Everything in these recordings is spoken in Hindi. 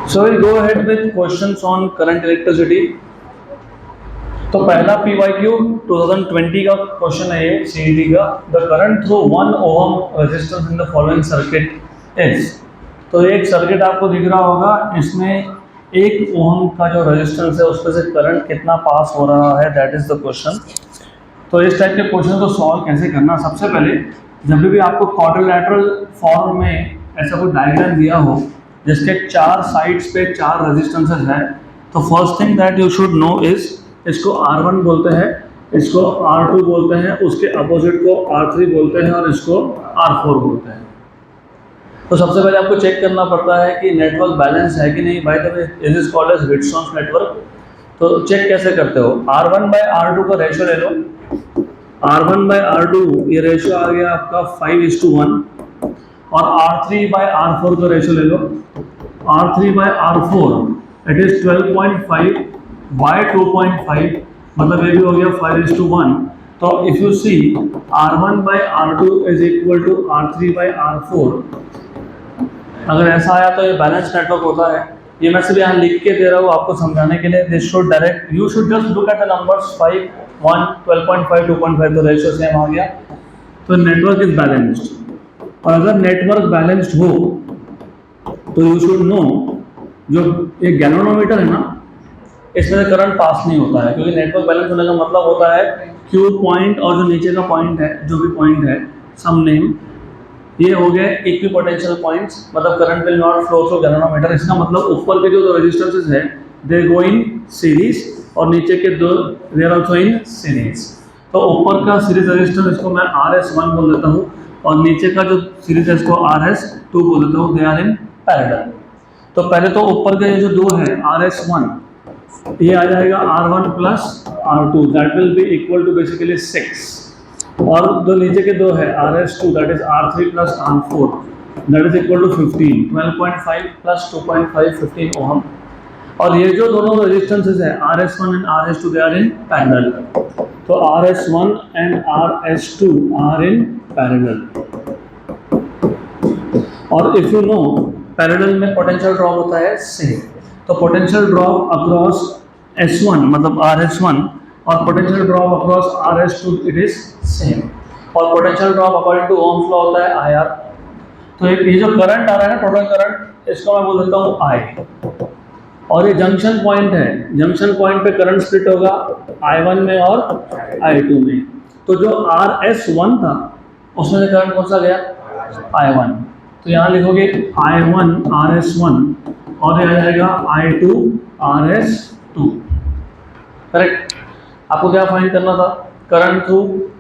So we'll go ahead with questions on current electricity. तो पहला PYQ 2020 का क्वेश्चन है ये CET का. The current through 1 ohm resistance in the following circuit is. तो एक सर्किट आपको दिख रहा होगा, इसमें 1 ओम का जो रेजिस्टेंस है उसमें से करंट कितना पास हो रहा है, दैट इज द क्वेश्चन. तो इस टाइप के क्वेश्चन को सॉल्व कैसे करना, सबसे पहले जब भी आपको क्वाड्रिलेटरल फॉर्म में ऐसा कोई डायग्राम दिया हो जिसके 4 साइड्स पे 4 रेजिस्टेंसेस हैं, तो first thing that you should know is, इसको R1 बोलते हैं, इसको R2 बोलते हैं, उसके अपोजिट को R3 बोलते हैं और इसको R4 बोलते हैं. तो सबसे पहले आपको चेक करना पड़ता है कि नेटवर्क बैलेंस है कि नहीं. By the way this is called as Wheatstone's network. तो चेक कैसे करते हो, R1/R2 का रेशियो ले लो. R1/R2 ये रेशियो आ गया आपका 5:1, और R3/R4 का रेशियो ले लो. R3/R4 इट इज 12.5/2.5, मतलब ये भी हो गया 5:1. तो if you see R1/R2 is equal to R3/R4, अगर ऐसा आया तो ये बैलेंस नेटवर्क होता है. ये मैं सिर्फ यहाँ लिख के दे रहा हूँ आपको समझाने के लिए. This should direct, you should just look at the numbers 5, 1, 12.5, 2.5, तो रेशियो सेम आ गया. तो नेटवर्क इज बैलेंस्ड. और अगर नेटवर्क बैलेंस्ड हो तो यू शुड नो, जो ये गैल्वेनोमीटर है ना, इसमें करंट पास नहीं होता है, क्योंकि नेटवर्क बैलेंस होने का मतलब होता है Q पॉइंट और जो नीचे का पॉइंट है, जो भी पॉइंट है, सम नेम, ये हो गए इक्विपोटेंशियल पॉइंट्स. मतलब current will not flow through galvanometer. इसका मतलब ऊपर के जो रेजिस्टेंसेस है दे गो इन सीरीज, और नीचे के दो they are also in series. तो ऊपर का सीरीज रेजिस्टेंस इसको मैं RS1 बोल देता हूँ, और नीचे का जो सीरीज है इसको RS2 बोल देता हूँ. They are in parallel. तो पहले तो ऊपर के जो दो है RS1, ये आ जाएगा R1 plus R2, that will be equal to basically 6. और जो नीचे के दो है RS2, that is R3 plus R4, that is equal to 15. 12.5 plus 2.5, 15 ohm. और ये जो दोनों रेजिस्टेंसेस है RS1 and RS2, they are in parallel. तो RS1 and RS2 are in parallel. और इफ यू नो, पैरेलल में पोटेंशियल ड्रॉप होता है सेम. तो पोटेंशियल ड्रॉप अक्रॉस S1 मतलब RS1 और potential drop across RS2 it is same. और potential drop according to Ohm's law होता है IR. तो ये जो करंट आ रहा है ना, टोटल करंट, इसको मैं बोल देता हूँ I. और ये जंक्शन पॉइंट है, जंक्शन पॉइंट पे करंट स्प्लिट होगा I1 में और I2 में. तो जो RS1 था उसमें से करंट कौन सा गया, I1. तो यहाँ लिखोगे I1 RS1 और ये आ जाएगा I2 RS2. करेक्ट. आपको क्या फाइंड करना था, करंट थ्रू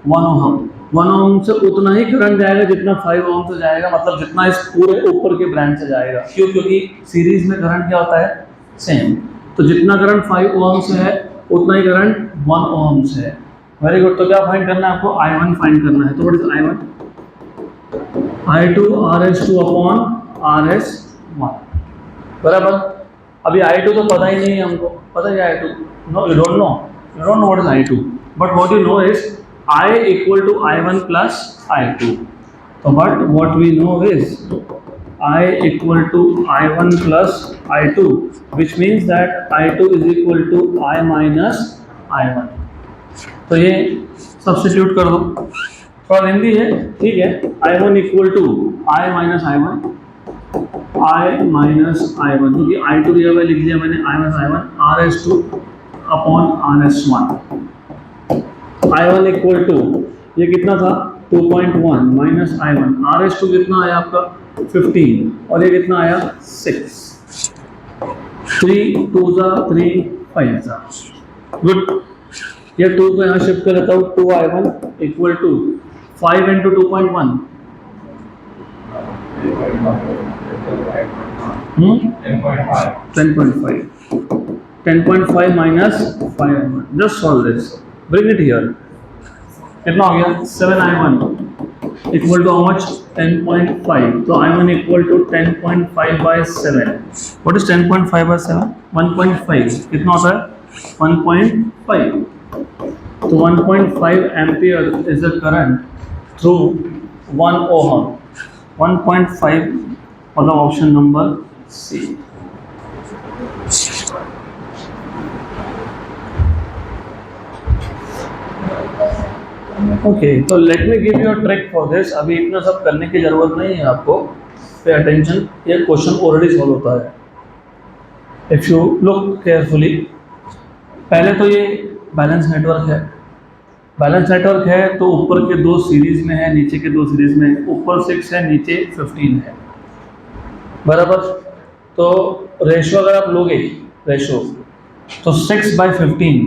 1 ओम. 1 ओम से उतना ही करंट जाएगा जितना 5 ओम से जाएगा, मतलब जितना इस पूरे ऊपर के ब्रांच से जाएगा. क्यों, क्योंकि सीरीज में करंट क्या होता है, सेम. तो जितना करंट 5 ओम से है उतना ही करंट 1 ओम से है. Very good. तो क्या फाइंड करना है आपको, I1 फाइंड करना है. तो what is I1, I2 RS2 upon RS1. बराबर. अभी I2 तो पता ही नहीं है हमको. पता है I2? No, you don't know. You don't know what is I2, but what you know is I equal to I1 plus I2. So what we know is I equal to I1 plus I2, which means that I2 is equal to I minus I1. तो ये सब्स्टिट्यूट कर दो. थोड़ा हिंदी है, ठीक है. I1 equal to I minus I1, I minus I1, क्योंकि I2 दिया हुआ लिख दिया मैंने, I minus I1, RS2 upon RS1. I1 equal to, ये कितना था 2.1 माइनस I1. RS2 कितना आया आपका 15, और ये कितना आया 6. 3 2 जा 3 5 जा. गुड. ये 2 को यहाँ शिफ्ट कर देता हूँ. 2I1 equal to 5 into 2.1, 10.5. 10.5 minus 5I1. Just solve this. Bring it here. कितना हो गया 7I1 equal to how much, 10.5. तो I1 equal to 10.5 by 7. What is 10.5 by 7? 1.5. कितना होता है 1.5. तो 1.5 ampere is the current through 1 ohm. 1.5 मतलब ऑप्शन नंबर C. ओके, तो let me give you a trick for this. अभी इतना सब करने की जरूरत नहीं है आपको। पे अटेंशन, ये क्वेश्चन ऑलरेडी सॉल्व होता है इफ यू लुक केयरफुली। पहले तो ये बैलेंस नेटवर्क है। बैलेंस नेटवर्क है तो ऊपर के दो सीरीज में है, नीचे के दो सीरीज में है। ऊपर 6 है, नीचे 15 है, बराबर। तो रेशो अगर आप लोगे, रेशो तो 6/15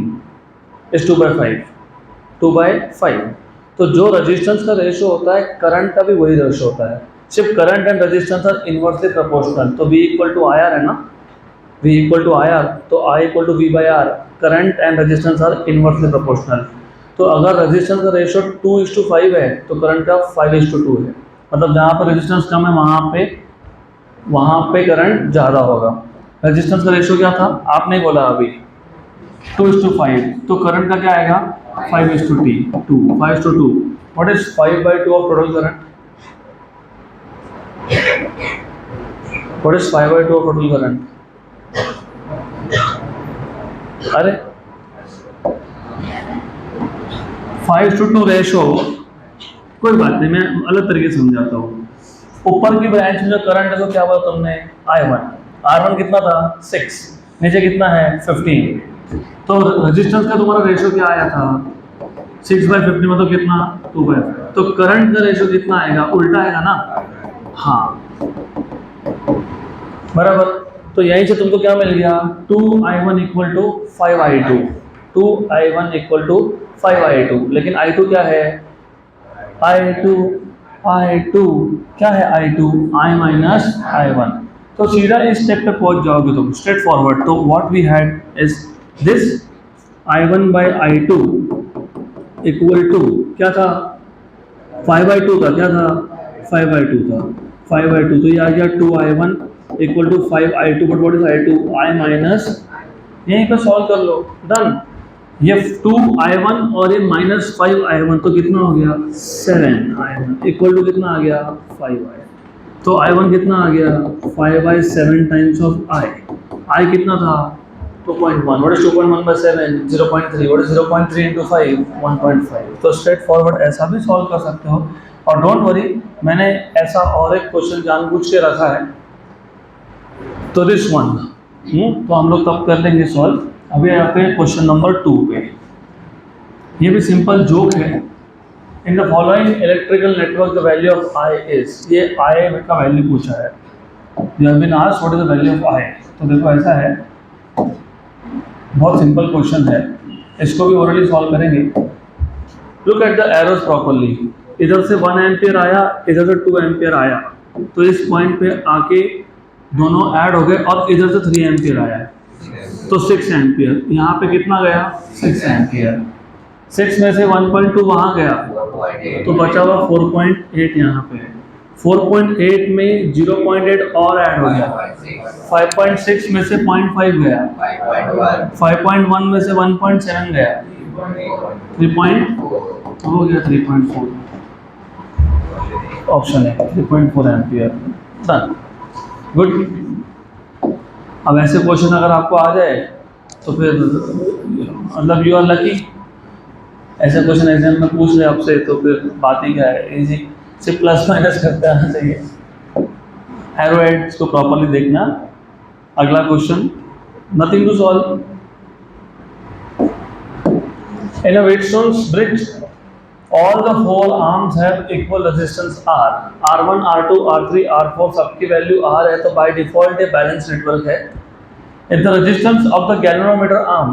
इज 2/5, 2/5। तो जो रेजिस्टेंस का रेशो होता है, करंट का भी वही रेशो होता है, सिर्फ current and resistance are inversely proportional. तो V इक्वल टू IR है ना, V इक्वल टू IR, तो I equal to V/R। Current and resistance are inversely proportional. तो अगर रेजिस्टेंस का रेशो 2:5 है तो करंट का 5:2 है। मतलब जहाँ पर रेजिस्टेंस कम है वहाँ पे करंट ज़्यादा होगा। रेजिस्टेंस का रेशो क्या था आपने बोला अभी, 2:5, तो करंट का क्या आएगा 5:2। 5:2, what is 5/2 of total current? What is 5/2 of total current? अरे 5:2 रेशो, कोई बात नहीं, मैं अलग तरीके से समझाता हूँ। ऊपर की ब्रांच में जो करंट है तो क्या बोला तुमने, I1। R1 कितना था 6, नीचे कितना है 15। तो रेजिस्टेंस का तुम्हारा रेशो क्या आया था 6/15, मतलब कितना 2/5। तो करंट का रेशो कितना आएगा, उल्टा आएगा ना, हाँ बराबर। तो यहीं से तुमको क्या मिल गया, 2I1 equal to 5I2। 2I1 equal to 5I2, लेकिन I2 क्या है, I2 क्या है, I2 I माइनस I1। तो सीधा इस स्टेप पे पहुंच जाओगे तुम, स्ट्रेट फॉरवर्ड। तो what we had is this, I1/I2 equal to क्या था 5/2 था, क्या था 5/2 था, 5/2। तो ये आ गया 2I1 equal to 5I2, but what is I2, I minus, यहीं पे सॉल्व कर लो, डन। ये 2I1 और ये -5I1, तो कितना हो गया 7I1 इक्वल टू कितना आ गया 5I। तो I1 कितना आ गया 5/7 टाइम्स ऑफ I कितना था 2.1, what is 2.1/7, 0.3, what is 0.3 into 5, 1.5। तो स्ट्रेट फॉरवर्ड ऐसा भी सॉल्व कर सकते हो। और डोंट वरी, मैंने ऐसा और एक क्वेश्चन जानबूझ के रखा है, तो दिस वन तो हम लोग तब कर लेंगे सॉल्व। अभी आते हैं क्वेश्चन नंबर 2 पे। ये भी सिंपल जोक है। In the following electrical network the value of I is, ये I का वैल्यू पूछा है। You have been asked what is the value of I। तो देखो ऐसा है, बहुत सिंपल क्वेश्चन है, इसको भी ओरली सॉल्व करेंगे। Look at the arrows properly. इधर से 1 एम्पियर आया, इधर से 2 एम्पियर आया, तो इस पॉइंट पे आके दोनों ऐड हो गए, और इधर से 3 एम्पियर आया है तो 6 एम्पियर। यहाँ पे कितना गया 6 एम्पियर। 6 में से 1.2 वहाँ गया तो बचा हुआ 4.8 यहाँ पे। 4.8 में 0.8 और ऐड हो गया, 5.6 में से 0.5 गया, 5.1 में से 1.7 गया, 3 हो गया 3.4। ऑप्शन है 3.4 एम्पियर, डन, गुड। अब ऐसे क्वेश्चन अगर आपको आ जाए तो फिर मतलब यू आर लकी। ऐसे क्वेश्चन एग्जाम में पूछ रहे आपसे तो फिर बात ही क्या है, इजी, सिर्फ प्लस माइनस करते आना चाहिए। एरोहेड्स को प्रॉपर्ली देखना। अगला question, nothing to solve. In a Wheatstone's bridge all the 4 arms have equal resistance R, R1, R2, R3, R4 सबकी वैल्यू R है, तो by default ये बैलेंस नेटवर्क है। If the resistance of the galvanometer arm,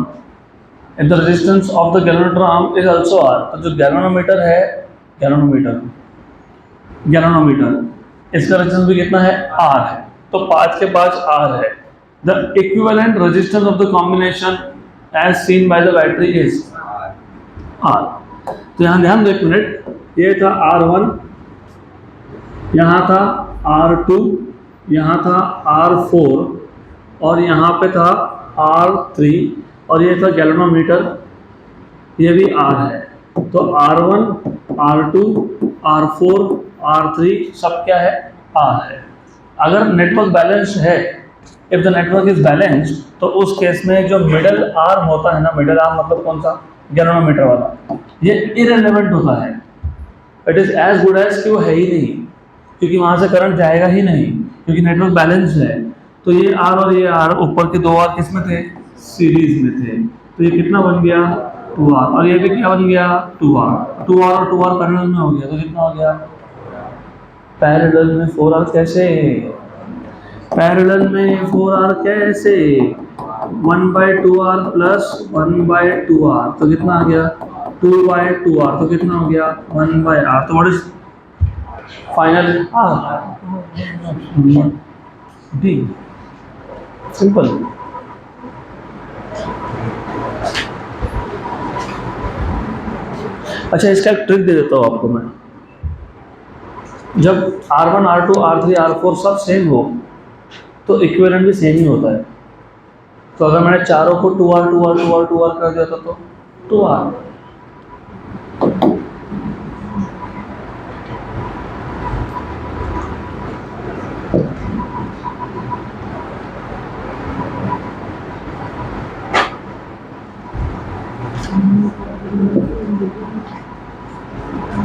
if the resistance of the galvanometer arm is also R, तो जो galvanometer है, galvanometer इसका रेजिस्टेंस भी कितना है R है, तो 5 के 5 R है। The equivalent resistance of the combination as seen by the battery is R। तो यहाँ ध्यान दो एक मिनट, ये था R1, यहाँ था R2, यहाँ था R4, और यहाँ पे था R3, और ये था गैल्वेनोमीटर, ये भी R है। तो R1, R2, R4, R3 सब क्या है R है। अगर नेटवर्क बैलेंस है if the network is balanced, तो उस केस में जो मिडल आर्म होता है ना, मिडल आर्म मतलब कौन सा, गैल्वेनोमीटर वाला, ये इररिलेवेंट होता है। It is as good as कि वो है ही नहीं, क्योंकि वहां से करंट जाएगा ही नहीं, क्योंकि नेटवर्क बैलेंस है। तो ये आर और ये आर, ऊपर के दो आर किस में थे, सीरीज में थे। तो ये कितना बन गया, 2R, और ये भी क्या बन गया, 2R। 2R और 2R पैरेलल में हो गया, तो कितना हो गया, पैरेलल में 4R कैसे, पैरेलल में 4R कैसे, 1/2R प्लस 1/2R, तो कितना आ गया, 2/2R, तो कितना हो गया, 1/R। तो what is final D, simple. अच्छा, इसका एक ट्रिक दे देता हूँ आपको मैं। जब R1 R2 R3 R4 सब सेम हो तो इक्विवेलेंट भी सेम ही होता है। तो अगर मैंने चारों को 2R 2R 2R 2R कर दिया था तो 2R।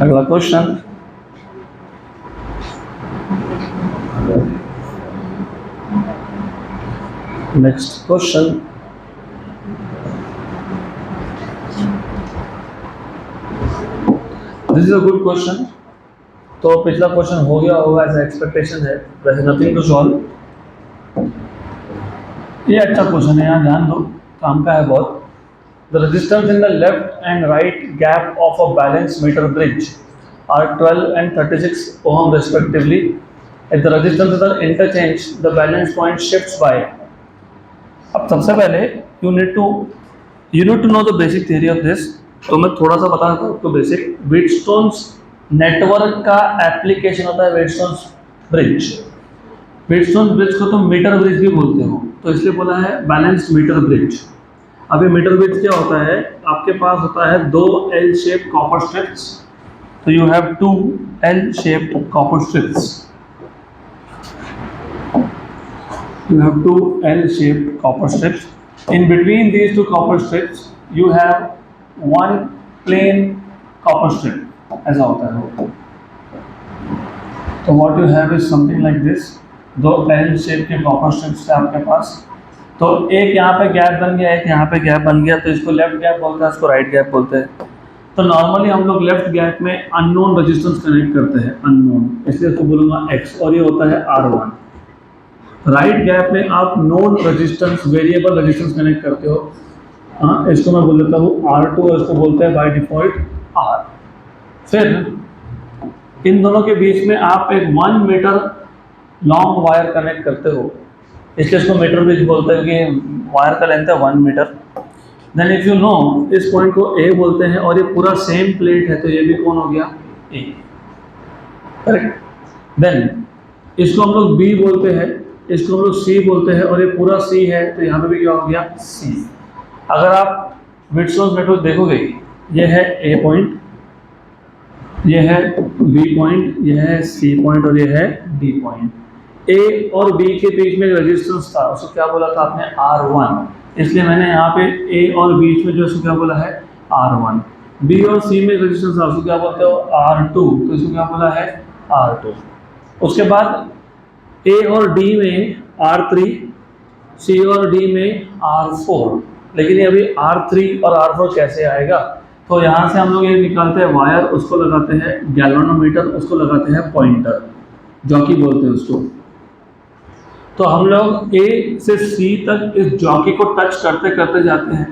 अगला question, next question, this is a good question. तो पिछला क्वेश्चन हो गया होगा ऐसा एक्सपेक्टेशन है, वैसे नथिंग टू सॉल्व। ये अच्छा क्वेश्चन है, यहाँ ध्यान दो, काम का है बहुत। The resistance in the left and right gap of a balanced meter bridge are 12 and 36 ohm respectively. If the resistances are interchanged, the balance point shifts by। अब सबसे पहले you need to know the basic theory of this। तो मैं थोड़ा सा बता देता हूँ आपको बेसिक। व्हीटस्टोन्स नेटवर्क का एप्लीकेशन होता है व्हीटस्टोन्स ब्रिज। व्हीटस्टोन्स ब्रिज को तुम मीटर ब्रिज भी बोलते हो, तो इसलिए बोला है बैलेंस्ड मीटर ब्रिज। अभी मीटर ब्रिज क्या होता है, आपके पास होता है दो एल शेप कॉपर स्ट्रिप्स। तो you have two L shaped copper strips, you have two L shaped copper strips. In between these two copper strips you have one plain copper strip, ऐसा होता है। तो what you have is something like this, दो L shape के copper strips है आपके पास। तो एक यहाँ पे गैप बन गया, एक यहाँ पे गैप बन गया, तो इसको लेफ्ट गैप बोलते हैं, इसको राइट गैप बोलते हैं। तो नॉर्मली हम लोग लेफ्ट गैप में अननोन रेजिस्टेंस कनेक्ट करते हैं, अननोन, इसलिए इसको बोलूँगा X, और ये होता है R1। राइट गैप में आप known resistance, variable resistance connect करते हो। हाँ, इसको मैं बोल देता हूँ R2 और इसको बोलते हैं बाय डिफॉल्ट R। फिर इन दोनों के बीच में आप एक 1 मीटर लॉन्ग वायर कनेक्ट करते हो, इसलिए इसको मीटर ब्रिज बोलते हैं कि वायर का लेंथ है 1 metre. Then if you know, इस पॉइंट को A बोलते हैं और ये पूरा सेम प्लेट है, तो ये भी कौन हो गया, A, करेक्ट। देन इसको हम लोग B बोलते हैं, इसको हम लोग C बोलते हैं, और ये पूरा C है, तो यहाँ पे भी क्या हो गया, C। अगर आप व्हीटस्टोन्स नेटवर्क देखोगे, ये है A पॉइंट, ये है B पॉइंट, ये है C पॉइंट, और ये है D पॉइंट। A और B के बीच में रेजिस्टेंस था, उसको क्या बोला था आपने, R1, इसलिए मैंने यहाँ पे A और बीच में जो उसको क्या बोला है, R1। B और C में रेजिस्टेंस था, उसको क्या बोलते हो, R2, तो इसको क्या बोला है, R2। उसके बाद A और D में R3, C और D में R4, लेकिन ये अभी R3 और R4 कैसे आएगा, तो यहाँ से हम लोग ये निकालते हैं वायर, उसको लगाते हैं गैल्वेनोमीटर, उसको लगाते हैं पॉइंटर, जॉकी बोलते हैं उसको। तो हम लोग A से C तक इस जॉकी को टच करते करते जाते हैं।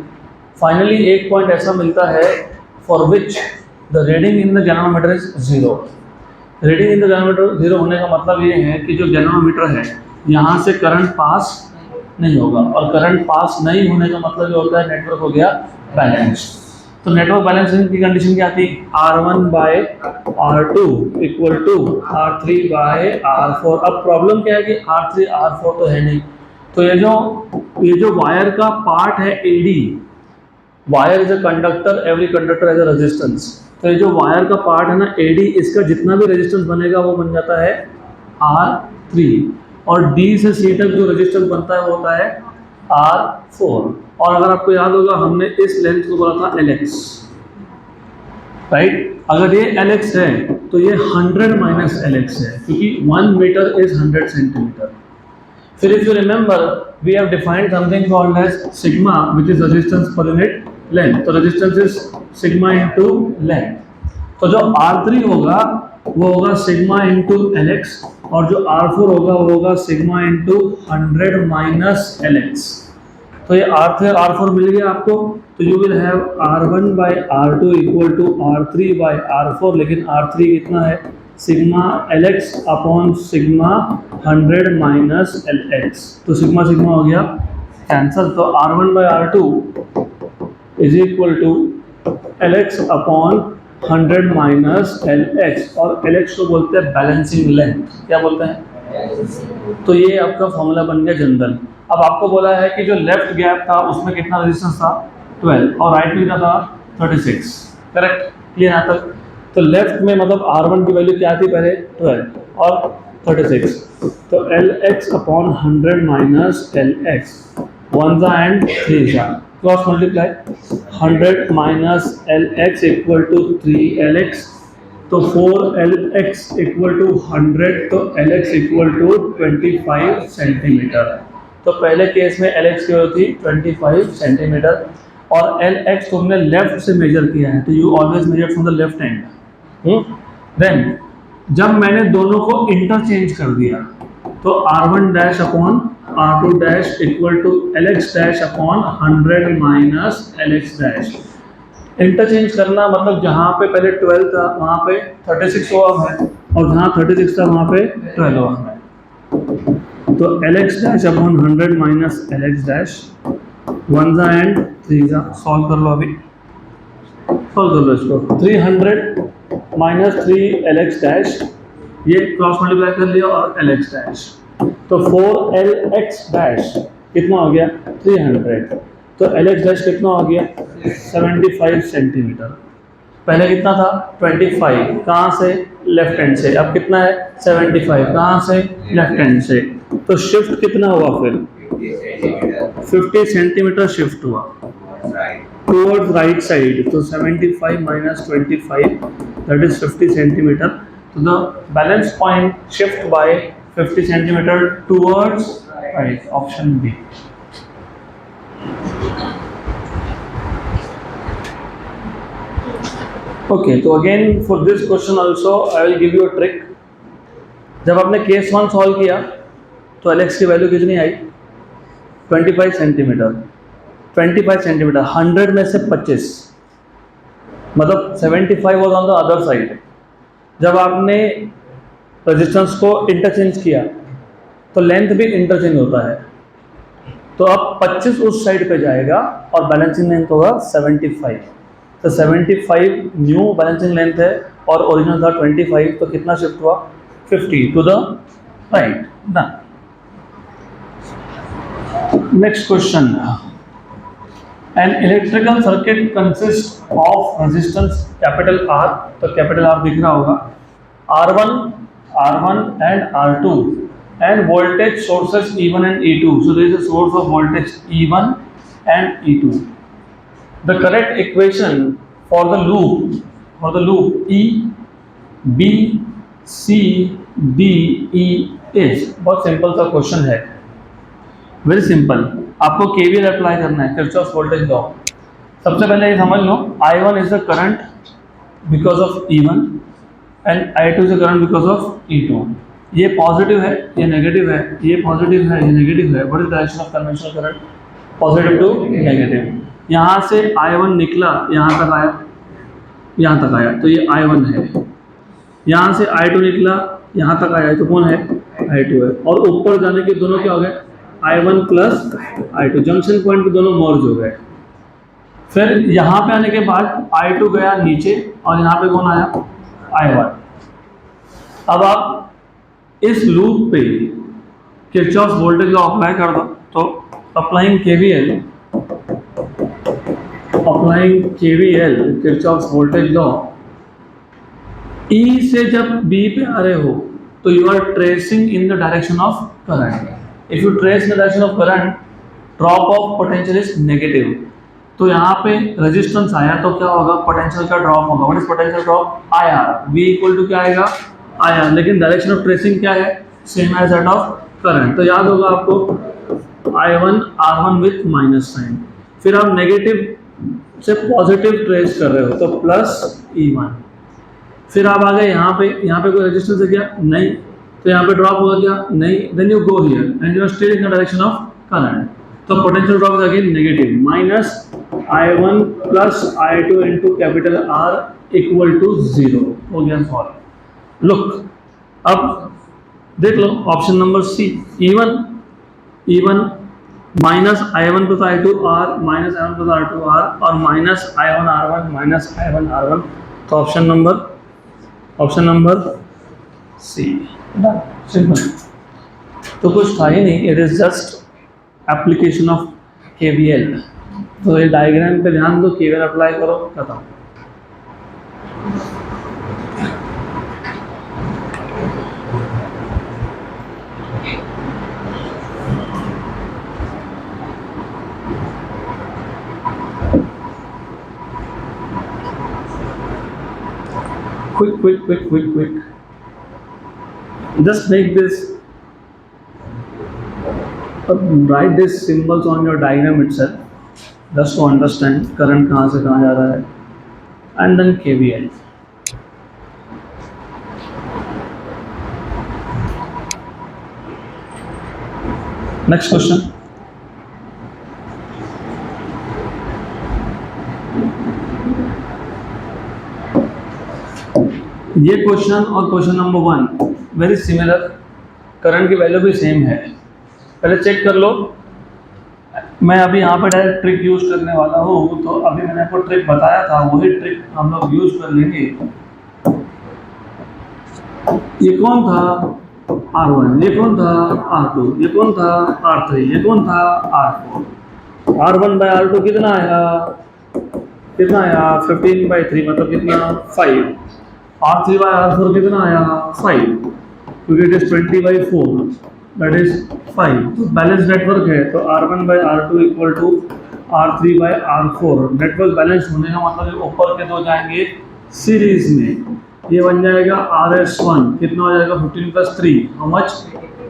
फाइनली एक पॉइंट ऐसा मिलता है for which the reading in the galvanometer is 0। Reading in the galvanometer 0 होने का मतलब ये है कि जो गैल्वेनोमीटर है यहाँ से करंट पास नहीं होगा, और करंट पास नहीं होने का मतलब ये होता है नेटवर्क हो गया बैलेंस। तो नेटवर्क बैलेंसिंग की कंडीशन क्या थी, R1 bye R2 equal to R3 bye R4। अब प्रॉब्लम क्या है कि R3 R4 तो है नहीं, तो ये जो वायर का पार्ट है AD, wire is a conductor, every conductor has a resistance. तो ये जो वायर का पार्ट है ना AD, इसका जितना भी रेजिस्टेंस बनेगा वो बन जाता है R3, और D से C तक जो रेजिस्टेंस बनता है वो होता है R4। और अगर आपको याद होगा हमने इस लेंथ को बोला था LX, राइट। अगर ये LX है तो ये 100 माइनस LX है, क्योंकि 1 मीटर इज 100 सेंटीमीटर। फिर if you remember we have defined something called as sigma which is resistance per unit length. तो resistance is sigma into length. तो जो R3 होगा वो होगा सिग्मा इंटू LX, और जो R4 होगा वो होगा सिग्मा इंटू 100 माइनस LX। तो ये R3 और R4 मिल गया आपको, तो you will have R1 by R2 equal to R3 by R4, लेकिन R3 कितना है sigma LX upon sigma 100 minus LX। तो सिग्मा सिग्मा हो गया कैंसल, तो R1 by R2 is equal to LX upon 100 minus LX, और LX को बोलते हैं बैलेंसिंग लेंथ। क्या बोलते हैं? तो ये आपका फॉर्मूला बन गया जनरल। अब आपको बोला है कि जो लेफ्ट गैप था उसमें कितना रेजिस्टेंस था 12, और राइट में था 36, करेक्ट, क्लियर यहाँ तक। तो लेफ्ट में मतलब R1 की वैल्यू क्या थी पहले 12 और 36, तो LX अपॉन 100 माइनस LX, 1 जा एंड 3 जा, cross multiply 100 minus LX equal to 3LX, तो 4LX इक्वल टू 100, तो LX इक्वल टू 25 सेंटीमीटर। तो पहले केस में LX की वैल्यू थी 25 सेंटीमीटर, और LX तुमने लेफ्ट से मेजर किया है, तो you always measure from the left hand. Then जब मैंने दोनों को इंटरचेंज कर दिया तो R1 dash upon R2 dash equal to LX dash upon 100 minus LX dash. Interchange करना मतलब जहाँ पे पहले 12 था वहाँ पे 36 हुआ है, और जहाँ 36 था वहाँ पे 12 हुआ है। तो LX dash upon 100 minus LX dash, 1 जा एंड 3 जा, सॉल्व कर लो, अभी सॉल्व कर लो इसको। 300 माइनस 3LX डैश, ये क्रॉस मल्टीप्लाई कर लिया, और LX डैश, तो 4LX डैश कितना हो गया 300, तो LX डैश कितना हो गया 75 सेंटीमीटर। पहले कितना था 25, कहाँ से लेफ्ट हैंड से, अब कितना है 75, कहाँ से लेफ्ट हैंड से, तो शिफ्ट कितना हुआ फिर 50 सेंटीमीटर शिफ्ट हुआ टुवर्ड्स राइट साइड, तो 75 माइनस 25 दैट इज 50 सेंटीमीटर, तो the balance point shift by 50 centimetre towards right, option B. Okay, तो again for this question also I will give you a trick. जब आपने केस 1 सॉल्व किया तो LX की वैल्यू कितनी आई 25 सेंटीमीटर, 25 सेंटीमीटर 100 में से 25, मतलब 75 was on the other side. जब आपने रेजिस्टेंस को इंटरचेंज किया तो लेंथ भी इंटरचेंज होता है, तो अब 25 उस साइड पे जाएगा और बैलेंसिंग लेंथ होगा 75, तो 75 न्यू बैलेंसिंग लेंथ है और ओरिजिनल था 25, तो कितना शिफ्ट हुआ 50 टू द राइट ना। Next question, an electrical circuit consist of resistance capital R, तो कैपिटल R दिख रहा होगा, R1 and R2 and voltage sources E1 and E2. So there is a source of voltage E1 and E2. The correct equation for the loop E, B, C, D, E is, बहुत सिंपल सा क्वेश्चन है, वेरी सिंपल। आपको KVL अप्लाई करना है, किरचॉफ वोल्टेज लॉ। सबसे पहले ये समझ लो I1 is the current because of E1 and I2 is the current because of E2। ये पॉजिटिव है, ये नेगेटिव है, ये पॉजिटिव है, ये नेगेटिव है। What is direction of conventional current, positive to negative. यहाँ से I1 निकला, यहाँ तक आया, यहाँ तक आया, तो ये I1 है। यहाँ से I2 निकला, यहाँ तक आया, तो कौन है I2 है। और ऊपर जाने के दोनों क्या हो गए I1 plus I2, junction point पे दोनों मर्ज हो गए। फिर यहाँ पे आने के बाद I2 गया नीचे और यहाँ पे कौन आया I1। अब आप इस लूप पे किरचॉफ वोल्टेज लॉ अप्लाई कर दो, तो applying KVL Kirchhoff voltage law, E से जब B पे आ रहे हो तो you are tracing in the direction of current. If you trace the direction of current, drop of potential is negative. तो यहाँ पे रेजिस्टेंस आया तो क्या होगा, पोटेंशियल का ड्रॉप होगा. What is potential drop? IR. V equal to क्या आएगा? आईआर. लेकिन डायरेक्शन ऑफ ट्रेसिंग क्या है? Same as that of current. तो याद होगा आपको I1 R1 with minus sign. फिर आप नेगेटिव से पॉजिटिव ट्रेस कर रहे हो तो प्लस E1. फिर आप आ गए यहाँ पे कोई रेजिस्टेंस है क्या? नहीं. तो यहाँ पे ड्रॉप होगा क्या? नहीं. Then you go here and you are still in the direction of current. तो potential drop is again negative. Minus I1 plus I2 into capital R equal to 0. हो गया सॉल्व. लुक, अब देख लो option number C. E1 minus I1 plus I2 R minus I1 plus R2 R और minus I1 R1 minus I1 R1. तो ऑप्शन नंबर सी. सिंपल. तो कुछ था ही नहीं, it is just application of KVL. तो ये डायग्राम पे ध्यान दो, KVL अप्लाई करो, खत्म. Quick. Just make this, write these symbols on your diagram itself, just to understand current कहाँ से कहाँ जा रहा है, and then KVL. Next question. ये क्वेश्चन और question number 1 very similar. Current की वैल्यू भी सेम है. पहले चेक कर लो. मैं अभी यहाँ पे डायरेक्ट ट्रिक यूज करने वाला हूँ. तो अभी मैंने आपको ट्रिक बताया था, वही ट्रिक हम लोग यूज कर लेंगे. ये कौन था? R1. ये कौन था? R2. ये कौन था? R3. ये कौन था? R4. R1 बाय R2 कितना आया? 15/3 मतलब कितना? 5. R3 by R4 कितना आया? 5. क्योंकि इट इज 20/4, दैट इज 5. तो बैलेंस नेटवर्क है, तो R1 by R2 equal to R3 by R4. Network balance होने का मतलब ऊपर के दो जाएंगे सीरीज में. ये बन जाएगा RS1. कितना हो जाएगा? 15 + 3 हाउ मच?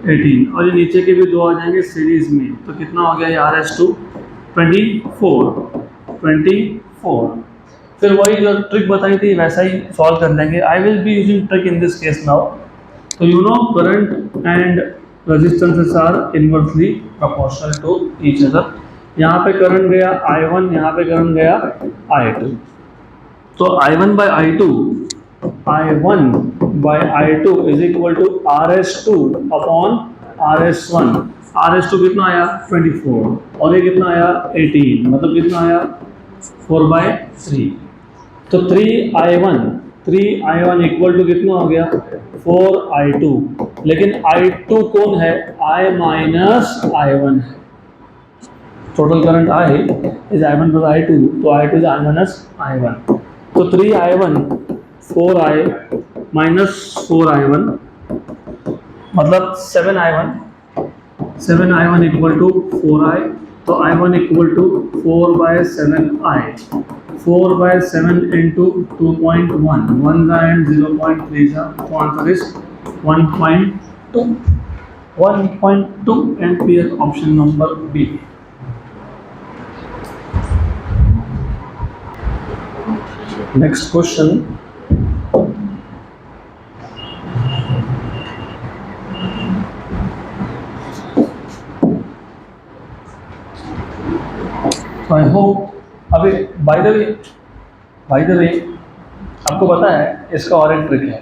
18. और ये नीचे के भी दो आ जाएंगे सीरीज में. तो कितना हो गया ये RS2? 24. फिर वही जो ट्रिक बताई थी वैसा ही सॉल्व कर लेंगे. I will be using trick in this case now. तो you know current and resistances are inversely proportional to each other. यहाँ पे करंट गया I1, यहाँ पे करंट गया I2. तो I1 by I2 is equal to RS2 upon RS1. RS2 कितना आया? 24. और ये कितना आया? 18. मतलब कितना आया? 4/3. तो 3I1 इक्वल टू कितना हो गया? 4I2. लेकिन I2 कौन है? I माइनस I1 है. Total current I is I1 plus I2. तो I2 is I minus I1. तो 3I1 4I माइनस 4I1 मतलब 7I1 इक्वल टू 4I. तो I1 equal to 4/7I. 4/7 into 2.1. 1 and 0.3 जा. तो answer is 1.2 ampere. Option number B. Next question. I hope अभी बाय द वे आपको पता है इसका और एक ट्रिक है.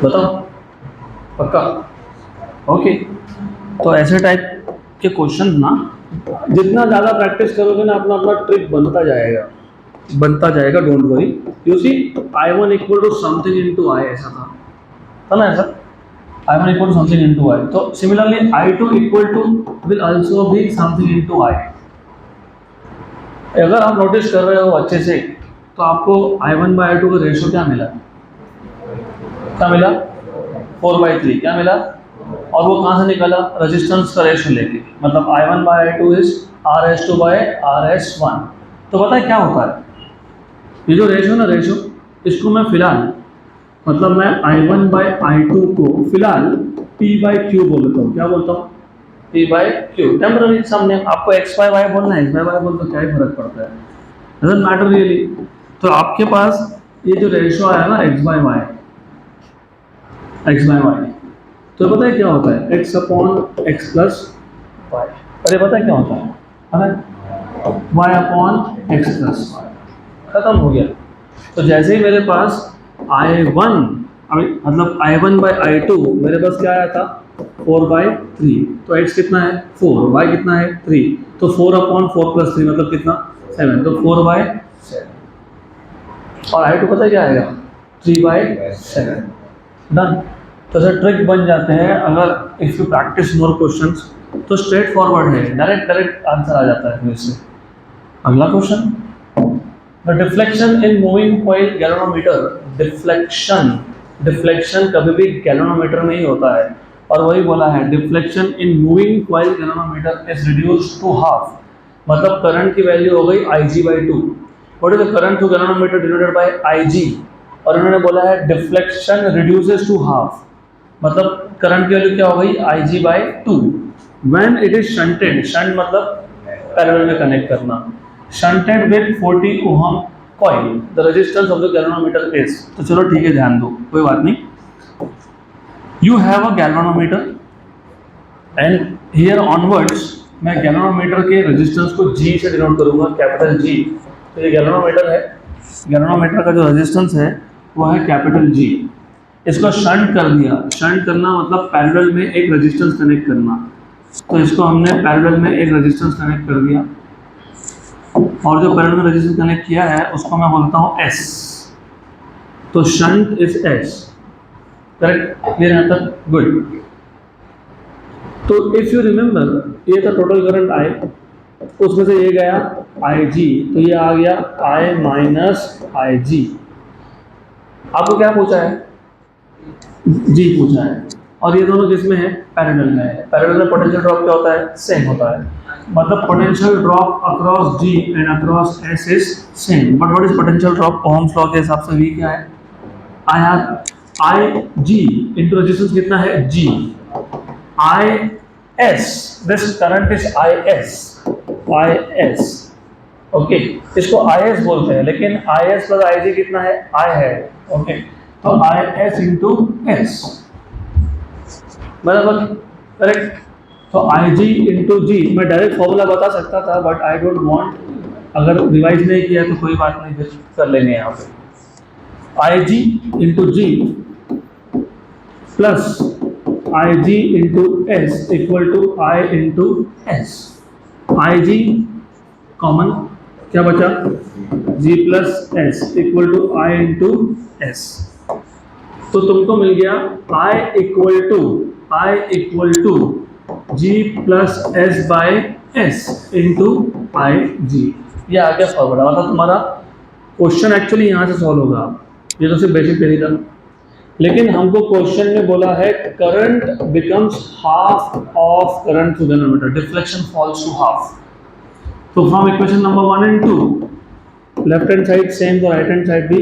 बताओ पक्का? ओके. तो ऐसे टाइप के क्वेश्चन ना जितना ज़्यादा प्रैक्टिस करोगे ना अपना अपना ट्रिक बनता जाएगा. Don't worry. You see I1 equal to something into I ऐसा था ना ऐसा. I1 equal to something into I. So similarly I2 equal to will also be something into I. अगर आप नोटिस कर रहे हो अच्छे से तो आपको I1 by I2 का रेशियो क्या मिला? 4/3 क्या मिला, और वो कहाँ से निकला, रेजिस्टेंस का रेशो लेके, मतलब I1/I2 इज RS2/RS1। तो पता है क्या होता है, ये जो रेशो ना रेशो, इसको मैं फिलहाल मतलब मैं I1/I2 को फिलहाल P/Q बोल देता हूँ। क्या बोलता हूँ, P/Q, टेम्पररी सम नेम। आपको X/Y बोलना है, X/Y बोल तो क्या ही फर्क पड़ता है, डजंट मैटर रियली। तो आपके पास ये जो रेशो आया ना X/Y, तो पता है क्या होता है, X/X+Y। अरे पता है क्या होता है ना, Y/X+Y, खत्म हो गया। तो जैसे ही मेरे पास I1, मतलब I1/I2 मेरे पास क्या आया था, 4/3, तो X कितना है 4, Y कितना है 3, तो 4/4+3 मतलब कितना 7, तो 4/7। और I2 पता है क्या आएगा, 3/7। डन। तो सर ट्रिक बन जाते हैं अगर if you practice more questions, तो स्ट्रेट फॉरवर्ड है, डायरेक्ट आंसर आ जाता है फिर से। अगला question, the deflection in moving coil galvanometer, deflection कभी भी गैल्वेनोमीटर में ही होता है, और वही बोला है deflection in moving coil galvanometer is reduced to half, मतलब करंट की वैल्यू हो गई Ig/2। What is the current to galvanometer denoted by Ig, और उन्होंने बोला है डिफ्लेक्शन रिड्यूसेस टू हाफ, मतलब करंट की वैल्यू क्या हो गई Ig/2 when it is shunted, shunt मतलब पैरेलल में कनेक्ट करना, shunted with 40 ohm coil, the resistance of the galvanometer is. तो चलो ठीक है, ध्यान दो, कोई बात नहीं। You have a galvanometer and here onwards मैं गैल्वेनोमीटर के रेजिस्टेंस को G से डिनोट करूंगा, कैपिटल G। तो ये गैल्वेनोमीटर है, गैल्वेनोमीटर का जो रेजिस्टेंस है वो है कैपिटल G। इसको शंट कर दिया, शंट करना मतलब पैरेलल में एक रेजिस्टेंस कनेक्ट करना, तो इसको हमने पैरेलल में एक रेजिस्टेंस कनेक्ट कर दिया, और जो पैरेलल में रेजिस्टेंस कनेक्ट किया है उसको मैं बोलता हूँ S। तो shunt is S, correct, clear यहाँ तक, गुड। तो इफ यू रिमेंबर, ये था टोटल करंट I, उसमें से ये गया Ig, तो ये आ गया I-Ig। आपको क्या पूछा है, G पूछा है, और ये दोनों किसमें है, पैरेलल में है। पैरेलल में पोटेंशियल ड्रॉप क्या होता है, सेम होता है, मतलब potential drop across G and across S is same. But what is potential drop, Ohm's law के हिसाब से V क्या है, Ig इंटू रेजिस्टेंस कितना है G, IS, this current is IS, okay, इसको IS बोलते हैं, लेकिन IS प्लस IG कितना है, I है, ओके, तो IS इंटू S, बराबर, करेक्ट। तो IG इंटू G, मैं डायरेक्ट फॉर्मूला बता सकता था बट आई डोंट वांट, अगर रिवाइज नहीं किया तो कोई बात नहीं, फिर कर लेंगे यहाँ पे। IG into G plus IG into S equal to I into S। IG common, क्या बचा, G plus S equal to I into S। तो तुमको मिल गया I equal to G plus S by S into IG। ये आ गया फॉर्मूला, मतलब तुम्हारा क्वेश्चन एक्चुअली यहाँ से सॉल्व होगा। ये तो सिर्फ बेसिक थ्योरी था, लेकिन हमको क्वेश्चन में बोला है current becomes half of current to galvanometer, deflection falls to half. तो from equation number 1 and 2, left hand side same तो राइट हैंड साइड भी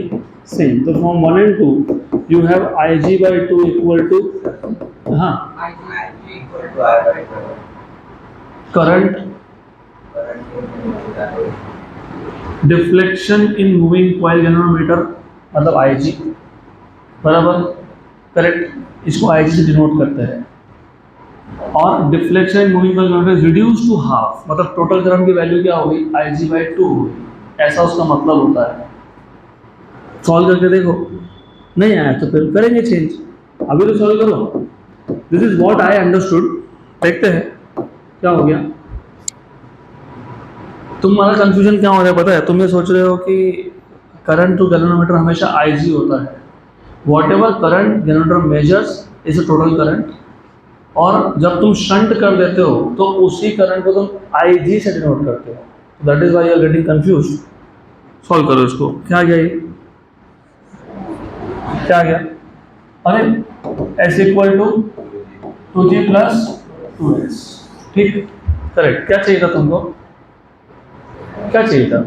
सेम, तो from 1 and 2 you have Ig/2 equal to, हाँ, current deflection in moving coil galvanometer मतलब Ig, बराबर, करेक्ट, इसको Ig से डिनोट करते हैं। और deflection in moving coil galvanometer reduce to half, मतलब टोटल करंट की वैल्यू क्या होगी, Ig/2 होगी, ऐसा उसका मतलब होता है। सॉल्व करके देखो, नहीं आया तो फिर करेंगे चेंज, अभी तो सॉल्व करो। This is what I understood, देखते हैं क्या हो गया। तुम्हारा कंफ्यूजन क्या हो रहा है पता है, तुम ये सोच रहे हो कि करंट टू गैल्वेनोमीटर हमेशा Ig होता है। Whatever current galvanometer measures is a total current, और जब तुम शंट कर देते हो तो उसी करंट को तुम Ig से डिनोट करते हो, that is why you are getting confused. Solve करो इसको, क्या गया ये, क्या गया, अरे S equal to G plus 2s। ठीक, करेक्ट। क्या चाहिए था तुमको, क्या चाहिए था?